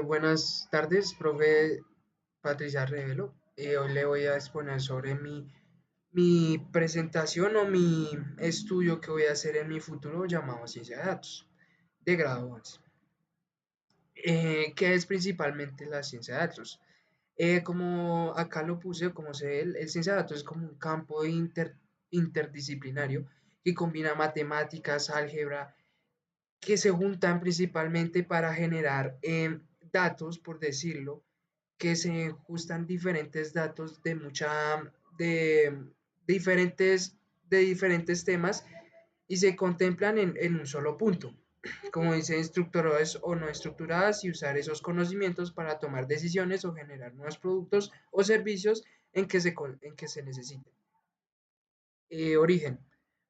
Buenas tardes, profe Patricia Revelo. Hoy le voy a exponer sobre mi presentación o mi estudio que voy a hacer en mi futuro llamado Ciencia de Datos, de grado 11. ¿Qué es principalmente la ciencia de datos? Como acá lo puse, como se ve, el ciencia de datos es como un campo interdisciplinario que combina matemáticas, álgebra, que se juntan principalmente para generar datos, por decirlo, que se ajustan diferentes datos de diferentes, de diferentes temas y se contemplan en un solo punto, como dice, estructuradas o no estructuradas y usar esos conocimientos para tomar decisiones o generar nuevos productos o servicios en que se necesiten. Origen.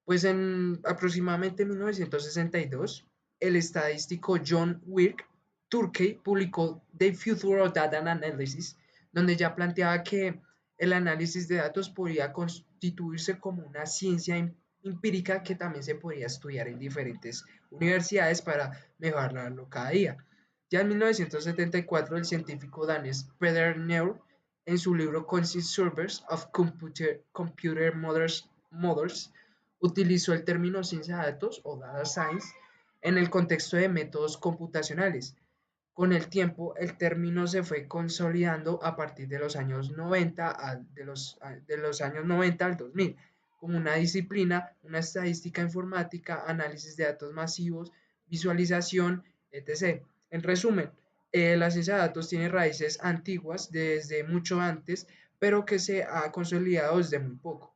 Pues en aproximadamente 1962, el estadístico John Wilk Turkey publicó The Future of Data Analysis, donde ya planteaba que el análisis de datos podría constituirse como una ciencia empírica que también se podría estudiar en diferentes universidades para mejorarlo cada día. Ya en 1974, el científico danés Peter Neur, en su libro Conscious Servers of Computer Models, utilizó el término ciencia de datos o data science en el contexto de métodos computacionales. Con el tiempo, el término se fue consolidando a partir de los años 90 de los años 90 al 2000 como una disciplina, una estadística informática, análisis de datos masivos, visualización, etc. En resumen, la ciencia de datos tiene raíces antiguas desde mucho antes, pero que se ha consolidado desde muy poco.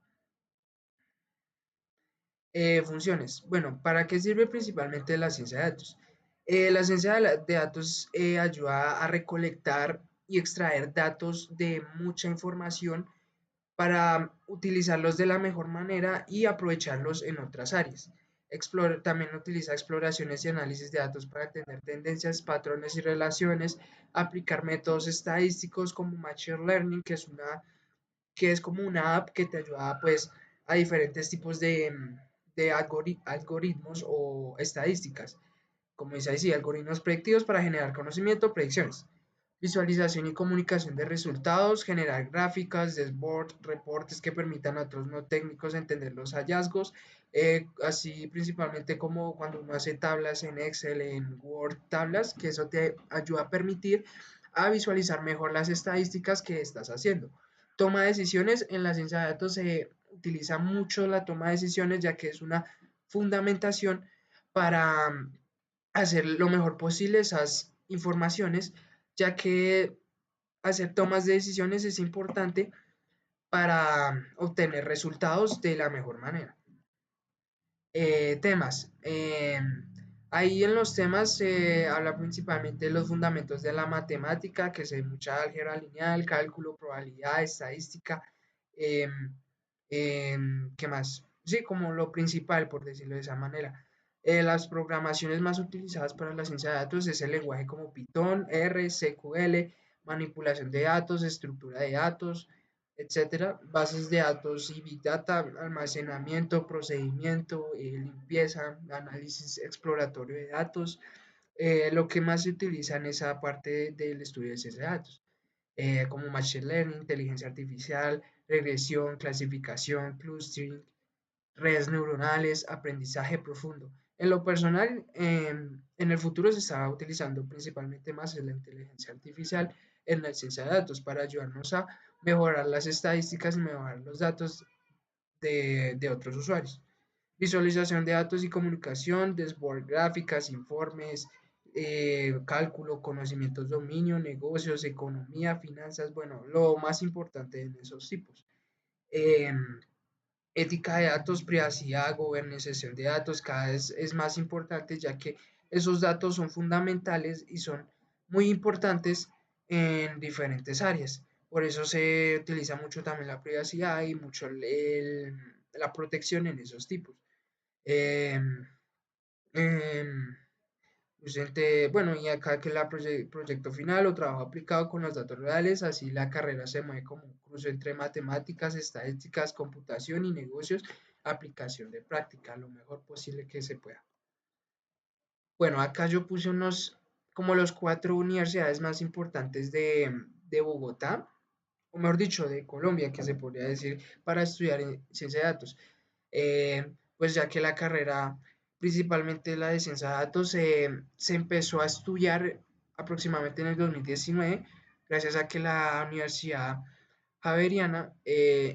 Funciones. Bueno, ¿para qué sirve principalmente la ciencia de datos? La ciencia de datos ayuda a recolectar y extraer datos de mucha información para utilizarlos de la mejor manera y aprovecharlos en otras áreas. También utiliza exploraciones y análisis de datos para entender tendencias, patrones y relaciones, aplicar métodos estadísticos como Machine Learning, que es como una app que te ayuda pues a diferentes tipos de algoritmos o estadísticas, como dice ahí, sí, algoritmos predictivos para generar conocimiento, predicciones, visualización y comunicación de resultados, generar gráficas, dashboards, reportes que permitan a otros no técnicos entender los hallazgos, así principalmente como cuando uno hace tablas en Excel, en Word, tablas, que eso te ayuda a permitir a visualizar mejor las estadísticas que estás haciendo. Toma de decisiones, en la ciencia de datos se utiliza mucho la toma de decisiones ya que es una fundamentación para hacer lo mejor posible esas informaciones, ya que hacer tomas de decisiones es importante para obtener resultados de la mejor manera. Temas. Ahí en los temas se habla principalmente de los fundamentos de la matemática, que es mucha álgebra lineal, cálculo, probabilidad, estadística. Eh, ¿Qué más? Sí, como lo principal, por decirlo de esa manera. Las programaciones más utilizadas para la ciencia de datos es el lenguaje como Python, R, SQL, manipulación de datos, estructura de datos, etcétera, bases de datos y Big Data, almacenamiento, procedimiento, limpieza, análisis exploratorio de datos, lo que más se utiliza en esa parte del estudio de ciencia de datos, como Machine Learning, inteligencia artificial, regresión, clasificación, clustering, redes neuronales, aprendizaje profundo. En lo personal, en el futuro se está utilizando principalmente más en la inteligencia artificial en la ciencia de datos para ayudarnos a mejorar las estadísticas y mejorar los datos de otros usuarios. Visualización de datos y comunicación, dashboard, gráficas, informes, cálculo, conocimientos, dominio, negocios, economía, finanzas, bueno, lo más importante en esos tipos. Eh, Ética de datos, privacidad, gobernación de datos cada vez es más importante ya que esos datos son fundamentales y son muy importantes en diferentes áreas. Por eso se utiliza mucho también la privacidad y mucho la protección en esos tipos. Eh, eh, bueno, y acá que la proyecto final o trabajo aplicado con los datos reales, así la carrera se mueve como un cruce entre matemáticas, estadísticas, computación y negocios, aplicación de práctica, lo mejor posible que se pueda. Bueno, acá yo puse unos como los cuatro universidades más importantes de Bogotá, o mejor dicho, de Colombia, que se podría decir, para estudiar en ciencia de datos. Pues ya que la carrera, principalmente la de ciencia de datos, se empezó a estudiar aproximadamente en el 2019, gracias a que la Universidad Javeriana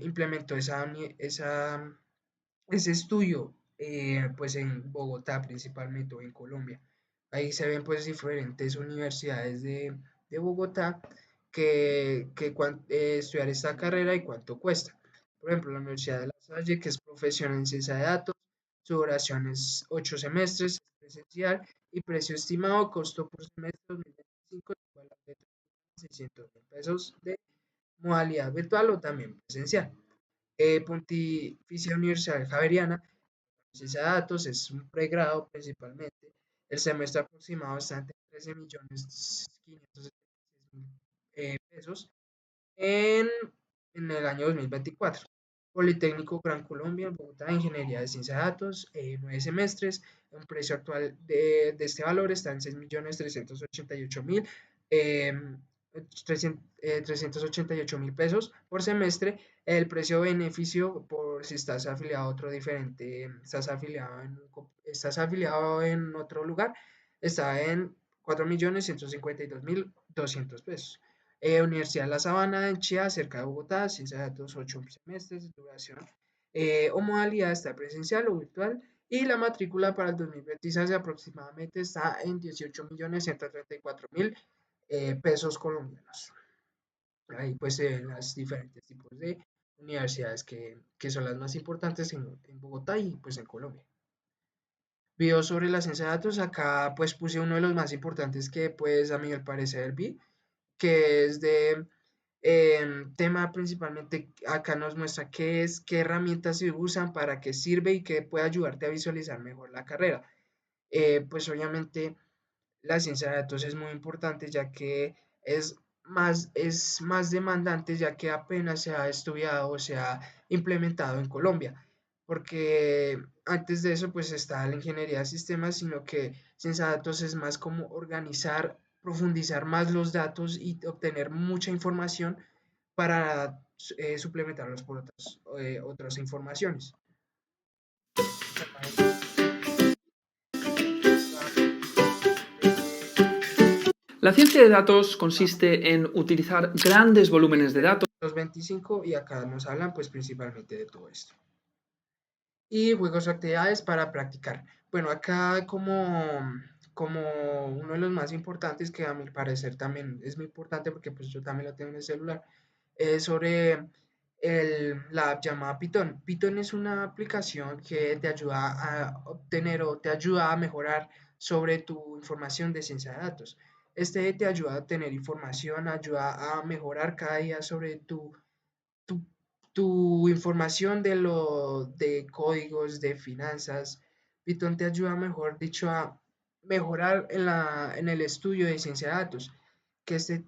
implementó ese estudio pues en Bogotá principalmente o en Colombia. Ahí se ven pues diferentes universidades de Bogotá que estudiar esta carrera y cuánto cuesta. Por ejemplo, la Universidad de La Salle, que es profesional en ciencia de datos, su duración es 8 semestres, es presencial y precio estimado, costo por semestre 2025, igual a 600.000 pesos de modalidad virtual o también presencial. Pontificia Universidad Javeriana, ciencia de datos, es un pregrado principalmente. El semestre aproximado está entre 13.576.000 pesos en, en el año 2024. Politécnico Gran Colombia, en Bogotá, Ingeniería de Ciencia de Datos, 9 semestres. Un precio actual de este valor está en 6.388.000, eh, 388.000 pesos por semestre. El precio beneficio por si estás afiliado a otro diferente, estás afiliado en otro lugar, está en 4.152.200 pesos. Universidad de La Sabana en Chía, cerca de Bogotá, ciencia de datos, 8 semestres de duración o modalidad está presencial o virtual. Y la matrícula para el 2026 aproximadamente está en 18.134.000 pesos colombianos. Ahí pues se ven los diferentes tipos de universidades que son las más importantes en Bogotá y pues en Colombia. Video sobre la ciencia de datos, acá pues puse uno de los más importantes que pues a mi parecer vi, que es de tema principalmente, acá nos muestra qué es, qué herramientas se usan, para qué sirve y qué puede ayudarte a visualizar mejor la carrera. Pues obviamente la ciencia de datos es muy importante ya que es más demandante ya que apenas se ha estudiado o se ha implementado en Colombia. Porque antes de eso pues está la ingeniería de sistemas, sino que ciencia de datos es más como organizar, profundizar más los datos y obtener mucha información para suplementarlos por otras informaciones. La ciencia de datos consiste en utilizar grandes volúmenes de datos. Los 25 y acá nos hablan pues principalmente de todo esto. Y juegos o actividades para practicar. Bueno, acá como uno de los más importantes, que a mi parecer también es muy importante porque pues yo también lo tengo en el celular, es sobre la app llamada Python. Python es una aplicación que te ayuda a obtener o te ayuda a mejorar sobre tu información de ciencia de datos. Este te ayuda a tener información, ayuda a mejorar cada día sobre tu, tu información de códigos, de finanzas. Python te ayuda, mejor dicho, a mejorar en el estudio de ciencia de datos, que este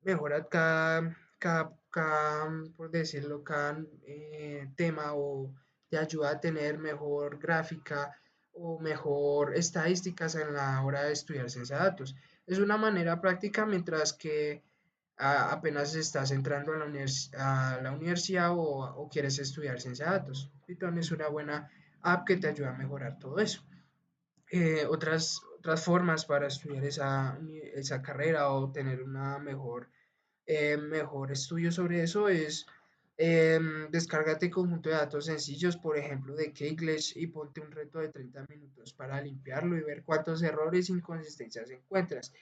mejora por decirlo, cada tema, o te ayuda a tener mejor gráfica o mejor estadísticas en la hora de estudiar ciencia de datos. Es una manera práctica mientras que apenas estás entrando a la universidad o quieres estudiar ciencia de datos. Python es una buena app que te ayuda a mejorar todo eso. Otras formas para estudiar esa carrera o tener una mejor estudio sobre eso es descárgate conjunto de datos sencillos, por ejemplo, de Keyclash, y ponte un reto de 30 minutos para limpiarlo y ver cuántos errores e inconsistencias encuentras.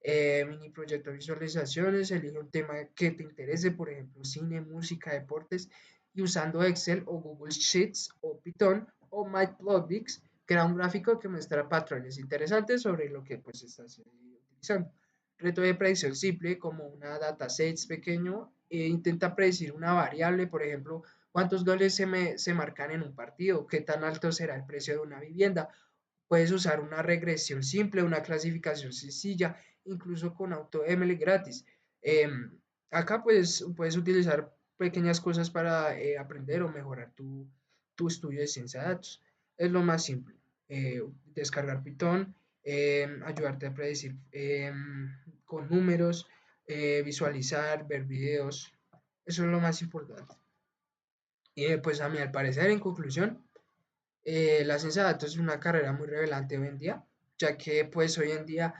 Mini proyecto de visualizaciones, elige un tema que te interese, por ejemplo, cine, música, deportes, y usando Excel o Google Sheets o Python o Matplotlib, crea un gráfico que muestra patrones interesantes sobre lo que pues estás utilizando. Reto de predicción simple, como una dataset pequeño, intenta predecir una variable, por ejemplo, cuántos goles se marcan en un partido, qué tan alto será el precio de una vivienda. Puedes usar una regresión simple, una clasificación sencilla, incluso con AutoML gratis. Eh, Acá pues puedes utilizar pequeñas cosas para aprender o mejorar tu estudio de ciencia de datos. Es lo más simple. Descargar Python, ayudarte a predecir con números, visualizar, ver videos. Eso es lo más importante. Y pues a mi al parecer, en conclusión, la ciencia de datos es una carrera muy relevante hoy en día, ya que pues hoy en día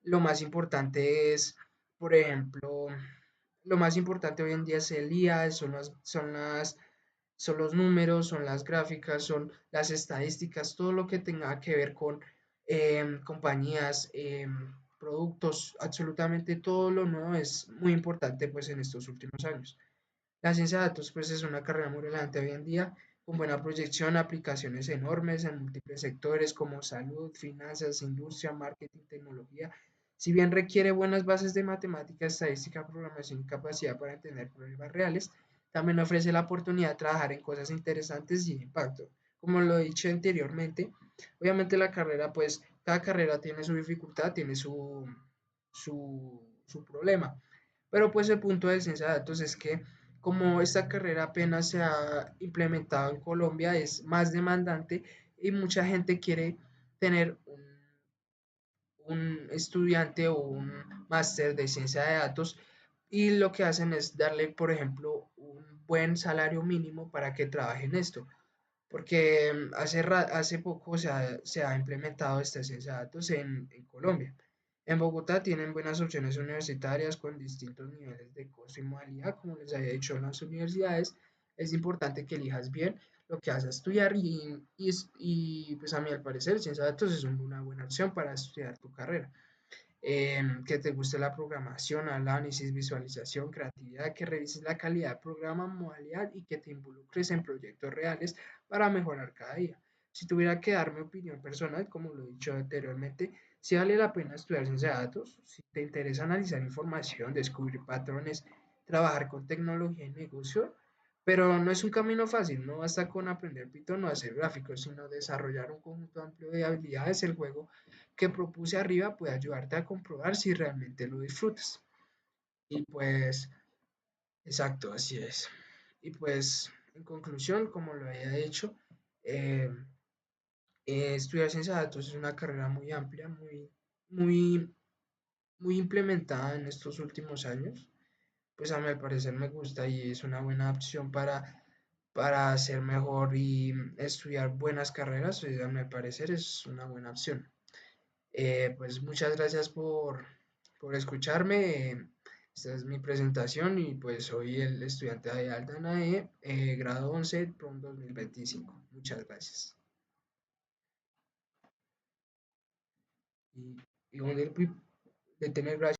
lo más importante es, por ejemplo, lo más importante hoy en día es el IA, son los números, son las gráficas, son las estadísticas, todo lo que tenga que ver con compañías, productos, absolutamente todo lo nuevo es muy importante pues en estos últimos años. La ciencia de datos pues es una carrera muy relevante hoy en día, con buena proyección, aplicaciones enormes en múltiples sectores como salud, finanzas, industria, marketing, tecnología. Si bien requiere buenas bases de matemática, estadística, programación y capacidad para entender problemas reales, también ofrece la oportunidad de trabajar en cosas interesantes y de impacto. Como lo he dicho anteriormente, obviamente la carrera, pues cada carrera tiene su dificultad, tiene su problema. Pero pues el punto de ciencia de datos es que como esta carrera apenas se ha implementado en Colombia, es más demandante y mucha gente quiere tener un estudiante o un máster de ciencia de datos y lo que hacen es darle, por ejemplo, un buen salario mínimo para que trabaje en esto. Porque hace poco se ha implementado esta ciencia de datos en Colombia. En Bogotá tienen buenas opciones universitarias con distintos niveles de costo y modalidad, como les había dicho en las universidades. Es importante que elijas bien lo que vas a estudiar y pues a mí al parecer ciencia de datos es una buena opción para estudiar tu carrera. Que te guste la programación, análisis, visualización, creatividad, que revises la calidad del programa, modalidad y que te involucres en proyectos reales para mejorar cada día. Si tuviera que dar mi opinión personal, como lo he dicho anteriormente, si vale la pena estudiar ciencia de datos, si te interesa analizar información, descubrir patrones, trabajar con tecnología y negocio, pero no es un camino fácil, no basta con aprender Python o hacer gráficos, sino desarrollar un conjunto amplio de habilidades. El juego que propuse arriba puede ayudarte a comprobar si realmente lo disfrutas. Y pues, exacto, así es. Y pues, en conclusión, como lo había dicho, eh, estudiar ciencia de datos es una carrera muy amplia, muy, muy implementada en estos últimos años. Pues a mi parecer me gusta y es una buena opción para hacer mejor y estudiar buenas carreras. A mi parecer es una buena opción. Pues muchas gracias por escucharme. Esta es mi presentación y pues soy el estudiante de Aldana grado 11, PROM 2025. Muchas gracias. Y, y de tener gracias.